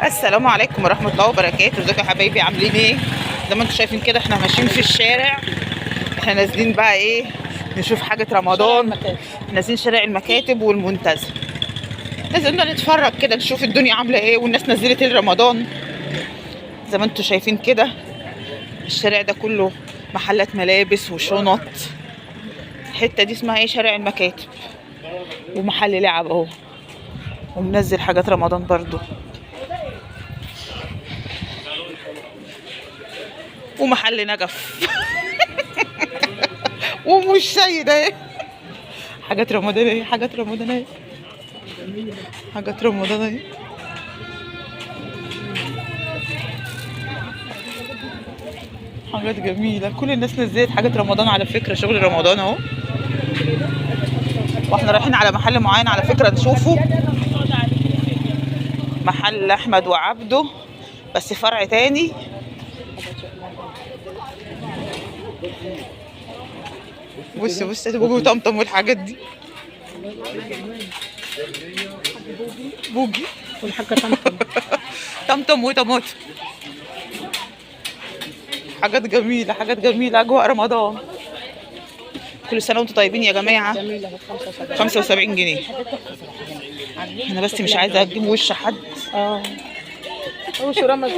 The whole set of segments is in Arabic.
السلام عليكم ورحمة الله وبركاته. ازيكم يا حبايبي، عاملين ايه؟ زي ما انتم شايفين كده احنا ماشيين في الشارع. احنا نازلين بقى ايه، نشوف حاجة رمضان. نازلين شارع المكاتب والمنتزه، نازلين نتفرج كده نشوف الدنيا عاملة ايه والناس نزلت ايه رمضان. زي ما انتم شايفين كده الشارع ده كله محلات ملابس وشنط. الحتة دي اسمها ايه، شارع المكاتب، ومحل لعب اهو، ومنزل حاجات رمضان برضو، ومحل نجف ومش سيد اهي. حاجات رمضانية، حاجات رمضانية، حاجات رمضانية. حاجات جميلة، كل الناس نزلت حاجات رمضان على فكرة، شغل رمضان اهو. واحنا رايحين على محل معين على فكرة نشوفه، محل احمد وعبده بس فرع تاني. بص بص بوجي وطمطم والحاجات دي، بوجي والحاجة طمطم طمطم وطماطم. حاجات جميلة، حاجات جميلة، أجواء رمضان. كل سنة وانتم طيبين يا جماعة. جميلة ب 75 جنيه. أنا بس مش عايزة أجيب وش حد. هو شو رمز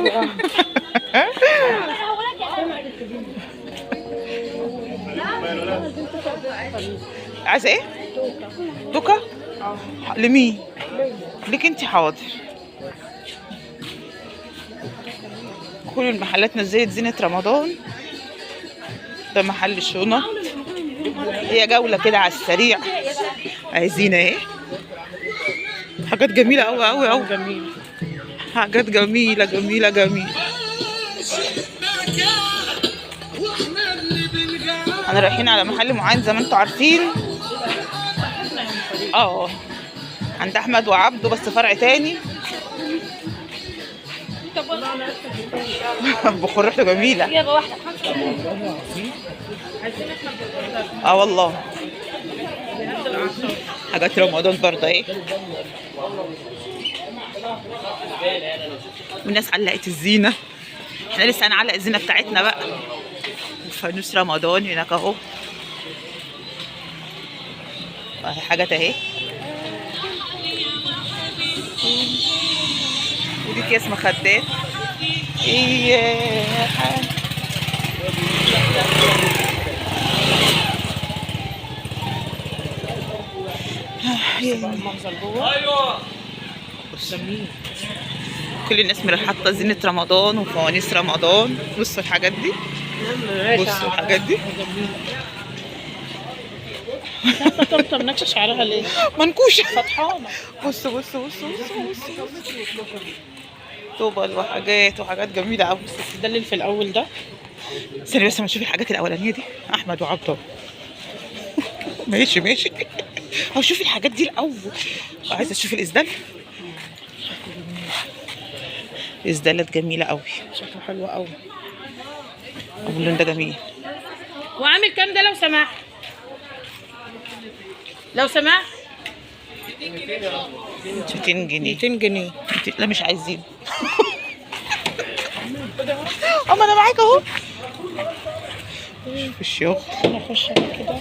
عايزة ايه؟ توكا؟ لمين؟ ليك انتي، حاضر. كل المحلات نزلت زينة رمضان. ده محل الشنط، هي جولة كده على السريع. عايزين ايه؟ حاجات جميلة أوي أوي أوي. جميل. حاجات جميلة جميلة جميلة. احنا رايحين على محل معين زي ما انتم عارفين. عند احمد وعبده بس فرع تاني. بخور ريحته جميلة. والله حاجات رمضان برضه اهي. والناس علقت الزينة، احنا لسه هنعلق الزينة بتاعتنا بقى. فانوس رمضان هناك اهو، اهي حاجات اهي. ودي اكياس مخدات. المنظر جوه. ايوه جميل. كل الناس حاطه زينة رمضان وفوانيس رمضان. بصوا الحاجات دي، بصوا الحاجات دي. طمطم نكش شعرها ليه؟ منكوشه فطحانه. بصوا بصوا بصوا بصوا بصوا طوبل وحاجات جميله قوي. ده اللي في الاول ده. استني بس ما نشوف الحاجات الاولانيه دي. احمد وعبده ماشي ماشي. او شوفي الحاجات دي الاول. عايزه اشوف الاسدال. الاسدالات جميله قوي، شكله حلو قوي. اللون ده جميل. وعامل كام ده لو سمحت؟ لو سمحت 200 جنيه. 200 جنيه. لا مش عايزين. اما انا معاك اهو. شوف الشيوخ. نخش كده.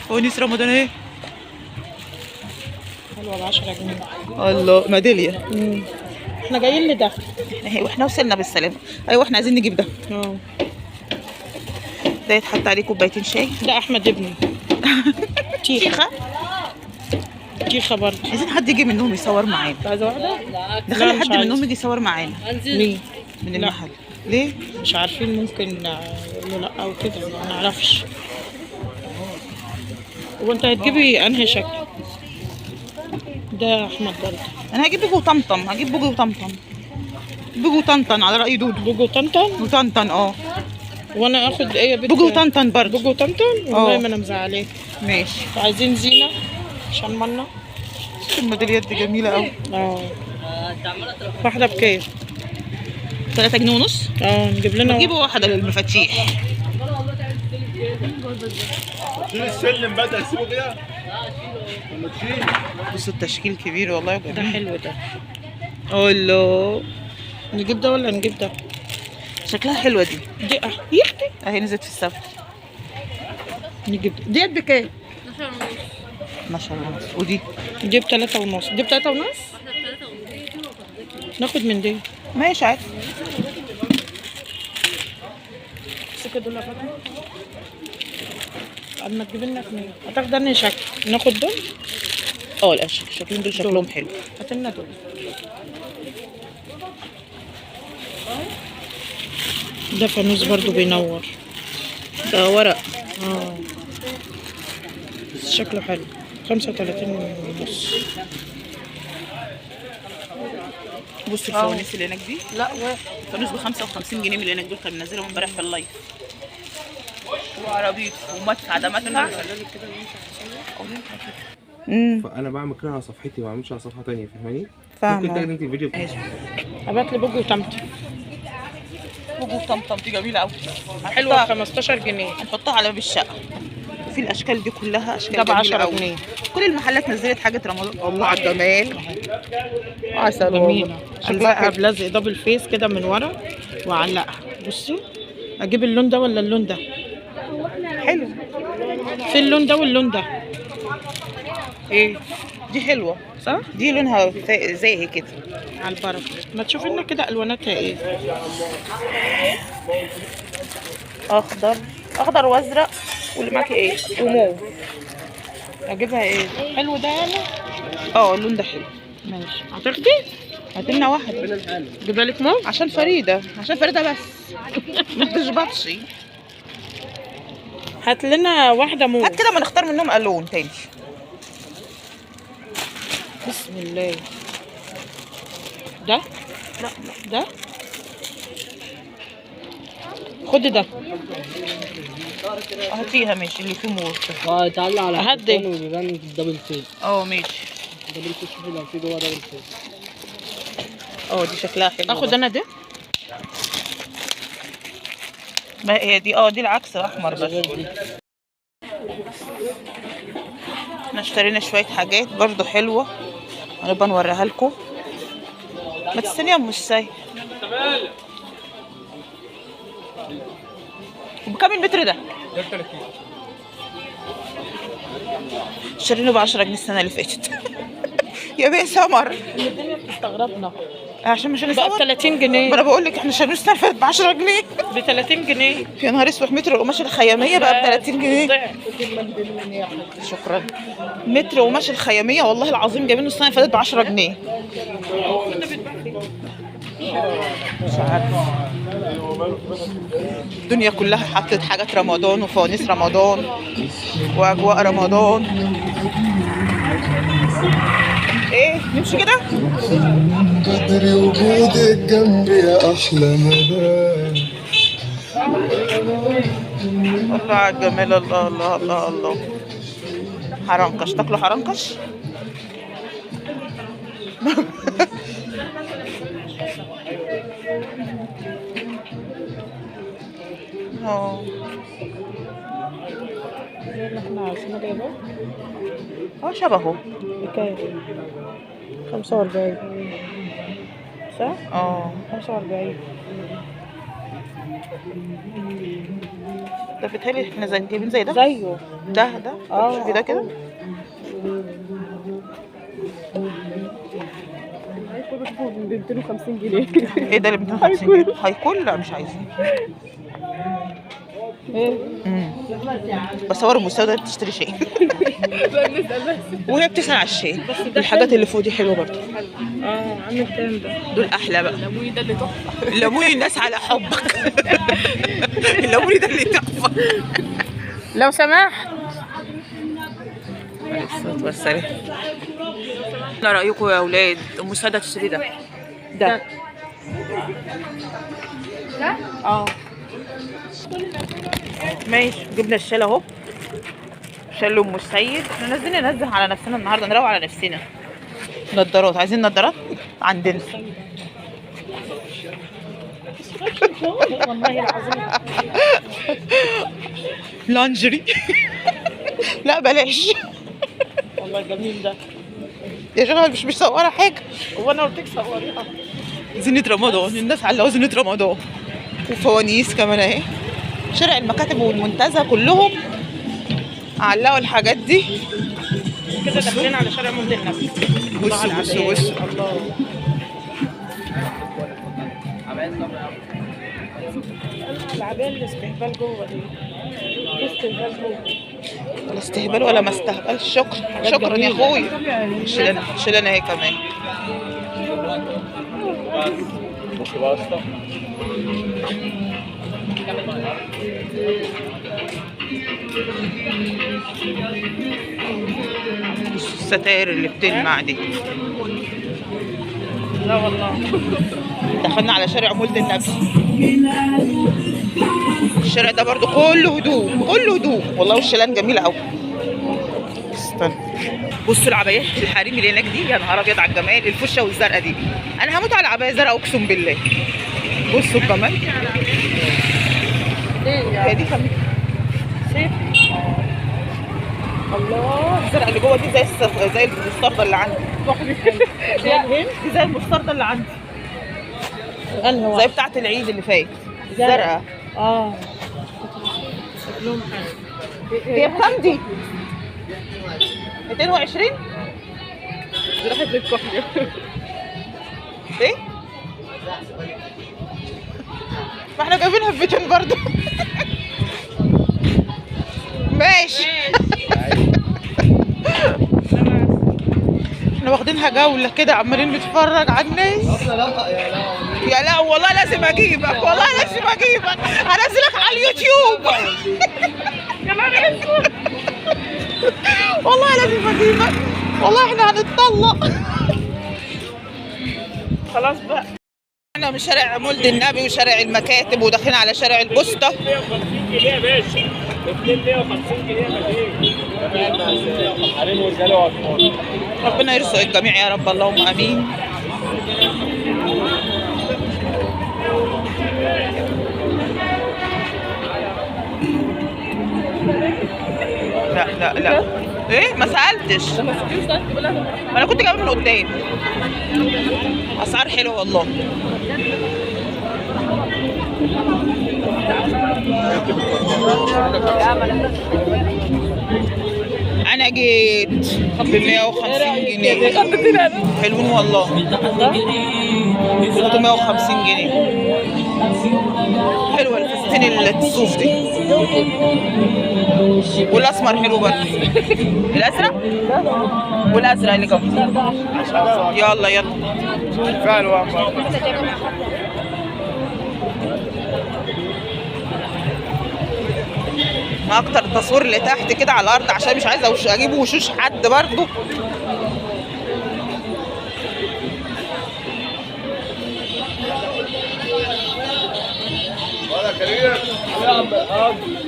فوانيس رمضان اهي، حلوه ب 10 جنيه. الله ميداليه. احنا جايين لده. واحنا وصلنا بالسلامه. ايوه احنا عايزين نجيب ده. ده يتحط عليه كوبايتين شاي. ده احمد ابني. تيخه. تيخه برضه. عايزين حد يجي منهم يصور معانا. عايزه واحده؟ نخلي حد منهم يجي يصور معانا. مين؟ من المحل. ليه؟ مش عارفين، ممكن يقولوا لا او كده، ما نعرفش. هو انت هتجيبي انهي شكل؟ ده احمد برضه. انا هجيب بوجي وطمطم، هجيب بوجي وطمطم. بوجي وطنطن على رأي دودو. بوجي وطنطن؟ وطنطن وانا اخد ايه يا بنت؟ بوجي وطنطن برضه. بوجي وطنطن؟ والله ما انا مزعلاه. ماشي. عايزين زينه عشان منا. الميداليات دي جميله قوي. واحده بكام؟ 3 جنيه ونص. نجيب لنا نجيب واحده للمفاتيح. شيل السلم بدأ سيبه كده. بصوا التشكيل كبير والله ده جميل. حلو ده. الله، نجيب ده ولا نجيب ده؟ شكلها حلوه دي. دي يختي. اهي نزلت في السبت. نجيب ديت بكام؟ 12 ونص. ودي دي ب3 ونص. دي ب3 ونص. ناخد من دي. ماشي عادي. امسكي دول يا فاطمه. اما تجيب لنا اثنين هتاخد انهي شكل؟ ناخد دول. الشكلين دول شكلهم حلو. هات لنا دول. ده فانوس برضو بينور. ده ورق. بس شكله حلو. 35 ونص. بص الفوانيس اللي هناك دي. لا واحد. الفانوس ب 55 جنيه من اللي هناك دول، كان منزلهم امبارح في اللايف. وعربية ومدفع، ده مدفع. فانا بعمل كده على صفحتي ما بعملش على صفحه تانية، فاهماني؟ فاهمة. ممكن تاخدي انت الفيديو. هبعت لي بوجو وطمطم. بوجو طمطم دي جميلة قوي. حلوه ب 15 جنيه. هنحطها على باب الشقة. وفي الاشكال دي كلها اشكال ده ب جميلة 10 قوي. جنيه. كل المحلات نزلت حاجة رمضان. الله على الجمال. عسل جميله. والله. شكلها بلزق دبل فيس كده من ورا واعلقها. بصوا اجيب اللون ده ولا اللون ده؟ حلو. في اللون ده واللون ده. ايه دي حلوة صح؟ دي لونها زي كده. على البركه. ما تشوفي لنا كده الواناتها ايه؟ اخضر وازرق، واللي معاكي ايه؟ وموف. اجيبها ايه؟ حلو ده يعني؟ اللون ده حلو. ماشي. هتاخدي؟ هات لنا واحدة. جيبها لك موف؟ عشان فريدة بس. ما تشبطش. هات لنا واحده موف. هات كده ما نختار منهم الوان تاني. بسم الله. ده؟ لا ده؟ خدي ده. هاتيها ماشي اللي فيه موف. تعلق على هات دي. الحيطان وبيبان الدبل فيس. ماشي. دبل فيس، شوفي لو في جوه دبل فيس. دي شكلها حلو. اخد انا ده؟ ما هي دي دي العكس احمر بس. احنا اشترينا شويه حاجات برضو حلوه، هنبقى نوريها لكم. ما تستني يا ام السيد. بكام المتر ده؟ اشترينه ب 10 جنيه السنه اللي فاتت. يا بيه سمر. الدنيا بتستغربنا. عشان مش بقى ب هنسمر. 30 جنيه. ما انا بقول لك احنا شارينه السنه اللي فاتت ب 10 جنيه. ب 30 جنيه. يا نهار اسود، متر القماش الخياميه بقى ب 30 جنيه. ضعف. شكرا. متر قماش الخياميه والله العظيم جايبينه السنه اللي فاتت ب 10 جنيه. مش عارفه. الدنيا كلها حطت حاجات رمضان وفوانيس رمضان واجواء رمضان. ايه نمشي كده؟ قدري وجودك جنبي يا احلى مدام. الله على الجمال. الله الله الله الله. حرنكش، تاكلوا حرنكش؟ اللي احنا عايزينه جايبه شبهه. بكام؟ 45 صح؟ 45. ده بيتهيألي احنا جايبين زي ده. زيه. ده شوفي ده كده. ب 250 جنيه. ايه ده اللي ب 250 جنيه؟ هيكون لا مش عايزين. بصور المستودع بتشتري شيء. وهي بتسأل على الشيء. الحاجات اللي فوق دي حلوه برضه. عامل كام ده؟ دول احلى بقى. الليموني ده اللي تحفه. الليموني الناس على حبك. الليموني ده اللي تحفه. لو سمحت. عليه الصلاة والسلام. ما رأيكم يا أولاد؟ أم سادة تشتري ده. ده. ماشي، جبنا الشال اهو. شال ام السيد. احنا نازلين ننزه على نفسنا النهارده، نروق على نفسنا. نضارات، عايزين نضارات عندنا. والله العظيم. لانجري. لا بلاش. والله جميل ده. يا جماعه مش مصوره حاجه. هو انا قلت لك صوريها؟ زينة رمضان، الناس علقوا زينة رمضان وفوانيس كمان اهي. شارع المكاتب والمنتزه كلهم علقوا الحاجات دي. كده داخلين على شارع مولد النبي. بصوا بصوا بصوا. الله. العباية الاستهبال جوه دي. استهبال جوه. ولا استهبال ولا ما استهبلش. شكرا يا اخويا. شيلنا اهي كمان. الستاير اللي بتلمع دي. لا والله. دخلنا على شارع مولد النبي. الشارع ده برضو كله هدوء كله هدوء والله، والشلال جميل قوي. استنى بصوا العبايات الحريمي اللي هناك دي، يا نهار ابيض على الجمال. الفشه والزرقاء دي، انا هموت على عبايه زرقاء اقسم بالله. بصوا الجمال. هي دي كمان الله. الزرقاء اللي جوه دي زي المستردة اللي عندي. دي زي المستردة اللي عندي، انهي زي بتاعة العيد اللي فات. زرقاء. اه. هي بكام دي؟ 220؟ راحت للكحل. ايه؟ ما احنا جايبينها ب 200 برضه. ماشي. احنا واخدينها جولة كده عمالين نتفرج على الناس. يا لا والله لازم اجيبك، والله لازم اجيبك، هنزلك على اليوتيوب. يا نهار اسود. والله لازم اجيبك، والله احنا هنتطلق. خلاص بقى. احنا من شارع مولد النبي وشارع المكاتب وداخلين على شارع البوسطة. 150 جنيه يا باشا. 250 جنيه مدينة. حريم ورجاله واطفال. ربنا يرزق الجميع يا رب، اللهم امين. لا لا لا. ايه ما سالتش، ما انا كنت جايبه من قدام. اسعار حلوه والله. انا جيت ب 150 جنيه حلوين والله. 350 جنيه حلوه الفستان الصوف دي، والاسمر حلو برضه. الازرق والازرق اللي جنبه. يلا يلا فعلا. ما اكتر التصوير اللي تحت كده على الارض عشان مش عايزه اجيب وشوش حد برضه.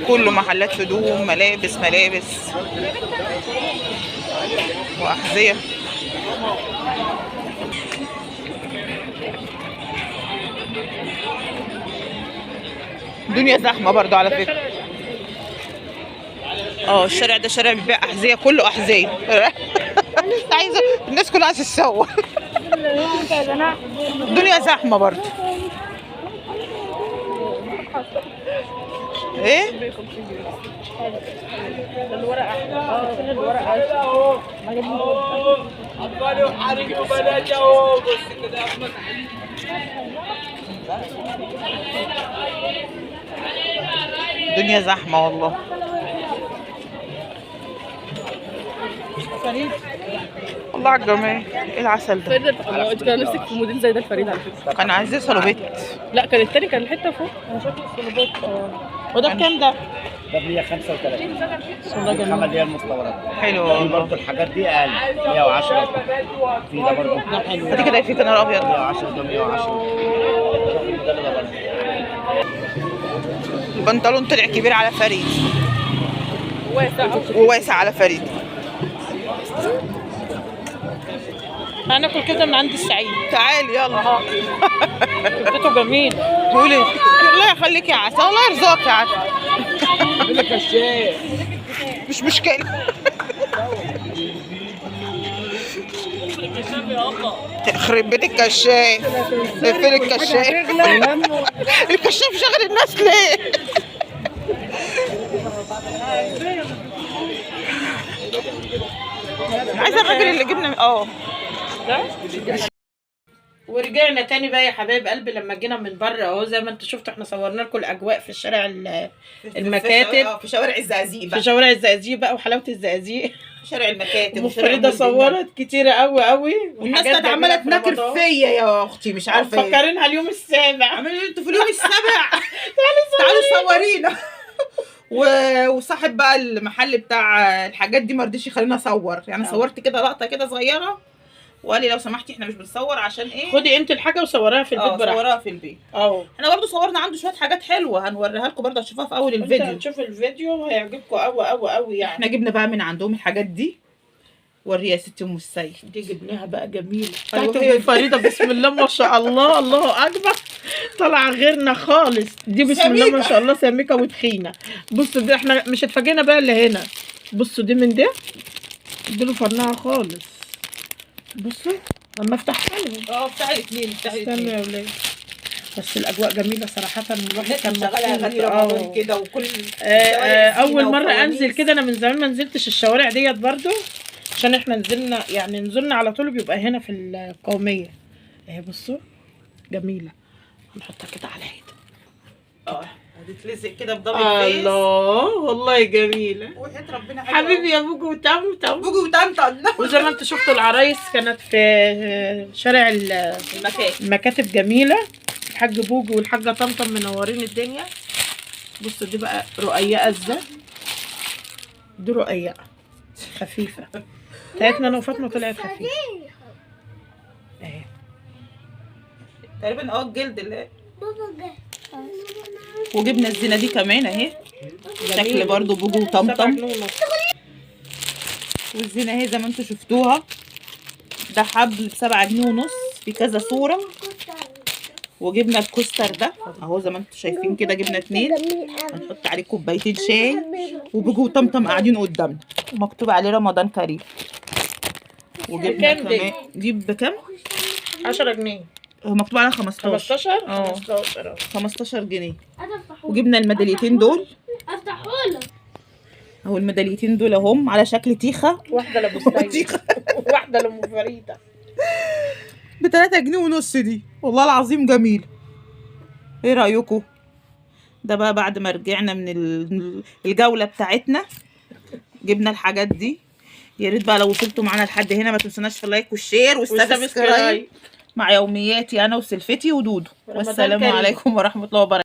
كله محلات هدوم، ملابس واحذيه. الدنيا زحمه برضه على فكره. الشارع ده شارع بيبيع احذيه، كله احذيه. عايزه الناس كلها عايزه تتصور. الدنيا زحمه برضه. ايه الورقه فين الورقه؟ اطفالي وحريمي وبناتي اهو. بص كده يا احمد. الدنيا زحمه والله. فريد. الله على الجمال. ايه العسل ده؟ انت كان نفسك في موديل زي ده الفريد على فكره. كان عايز صلوبيت. لا كان التاني كان الحته فوق. انا شايفه الصلوبات. وده بكام ده؟ ده ب 135. والله جميل. الخامة اللي هي المستوردة. حلو في والله. برضه الحاجات دي اقل 110. في ده برضه ادي كده في كنار ابيض. 110 ده 110. ده برضه. البنطلون طلع كبير على فريد وواسع على فريد. هناكل كده من عند السعيد. تعالي يلا. كبدته جميل. تقولي الله يخليك يا عسل، الله يرزقك يا عسل. لك الشيخ. مش مشكلة. يخرب بيت الكشاف. فين الكشاف؟ الكشاف شغل الناس ليه؟ أنا عايزه الراجل اللي جبنا ورجعنا تاني بقى يا حبايب قلبي. لما جينا من بره اهو زي ما انتوا شفتوا احنا صورنا لكم الاجواء في الشارع المكاتب، في شوارع الزقازيق في بقى، شوارع الزقازيق بقى وحلاوه الزقازيق. شارع المكاتب وفريده صورت كتيره قوي قوي، والناس كانت عماله تنكر فيا يا اختي مش عارفه ايه. مفكرينها اليوم السابع. عمالين انتوا في اليوم السابع. تعالوا صورينا. وصاحب بقى المحل بتاع الحاجات دي ما رضيش يخليني اصور، يعني صورت كده لقطه كده صغيره وقال لي لو سمحتي احنا مش بنصور عشان ايه. خدي انت الحاجه وصوريها في البيت براحتك. صورها في البيت. احنا برضو صورنا عنده شويه حاجات حلوه هنوريها لكم برضو هتشوفوها في اول الفيديو. هتشوفوا الفيديو هيعجبكم قوي قوي قوي يعني. احنا جبنا بقى من عندهم الحاجات دي. وريها يا ستي ام السيد. دي جبناها بقى جميله أيوة بتاعت ام فريده. بسم الله ما شاء الله، الله اكبر، طالعه غيرنا خالص. دي بسم الله ما شاء الله سميكه وتخينه. بصوا دي احنا مش اتفاجئنا بقى اللي هنا. بصوا دي من ده اديله فرنها خالص. بصوا لما افتحها لهم بتاع الاثنين استنوا يا ولاد. بس الاجواء جميله صراحه. الواحد كان شغاله اغاني رمضان كده وكل اول مره انزل كده. انا من زمان ما نزلتش الشوارع ديت برضو، عشان احنا نزلنا على طول بيبقى هنا في القوميه اهي. بصوا جميله. هنحطها كده على ايدي. هتتلزق كده بدبل فيس. الله والله جميله. وحياة ربنا حبيبي يا بوجو وتمتم. بوجو وتمتم. وزي ما انتوا شفتوا العرايس كانت في شارع المكاتب جميله. الحاج بوجو والحاجه طمطم منورين الدنيا. بصوا دي بقى رقيقه ازاي. دي رقيقه خفيفه بتاعتنا انا وفاطمه، طلعت خفيفه اهي تقريبا الجلد اللي وجبنا الزينه دي كمان اهي. شكل برضو بوجو وطمطم. والزينه اهي زي ما انتوا شفتوها. ده حبل ب7 جنيه ونص في كذا صوره. وجبنا الكوستر ده اهو زي ما انتوا شايفين كده. جبنا 2 هنحط عليه كوبايتين شاي. وبوجو وطمطم قاعدين قدامنا ومكتوب عليه رمضان كريم. وجبنا كمان دي بكام؟ 10 جنيه. مكتوب عليها 15. 15 15 جنيه. وجبنا الميداليتين دول. افتحهولك اهو الميداليتين دول اهم على شكل تيخه. واحده لابو سيد واحده لام فريده ب3 جنيه ونص دي. والله العظيم جميله. ايه رايكم؟ ده بقى بعد ما رجعنا من الجوله بتاعتنا جبنا الحاجات دي. يا ريت بقى لو وصلتوا معانا لحد هنا ما تنسوناش في اللايك والشير والسبسكرايب مع يومياتي انا وسلفتي ودودو. والسلام عليكم ورحمه الله وبركاته.